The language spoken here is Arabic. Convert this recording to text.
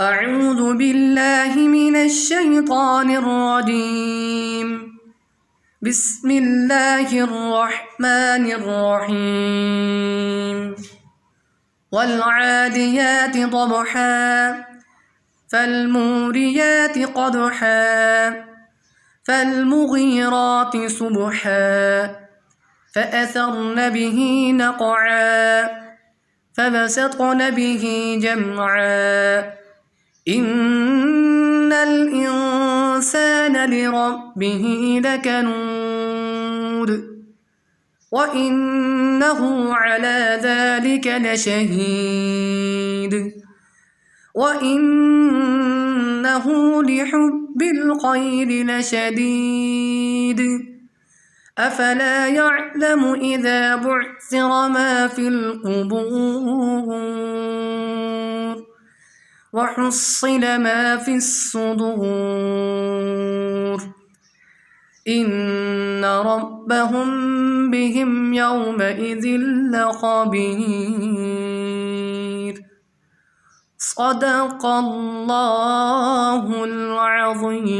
أعوذ بالله من الشيطان الرجيم. بسم الله الرحمن الرحيم. والعاديات ضبحا فالموريات قدحا فالمغيرات صبحا فأثرن به نقعا فبسطن به جمعا إن الإنسان لربه لكنود وإنه على ذلك لشهيد وإنه لحب الخير لشديد أفلا يعلم إذا بعثر ما في القبور وحصل ما في الصدور إن ربهم بهم يومئذ لخبير. صدق الله العظيم.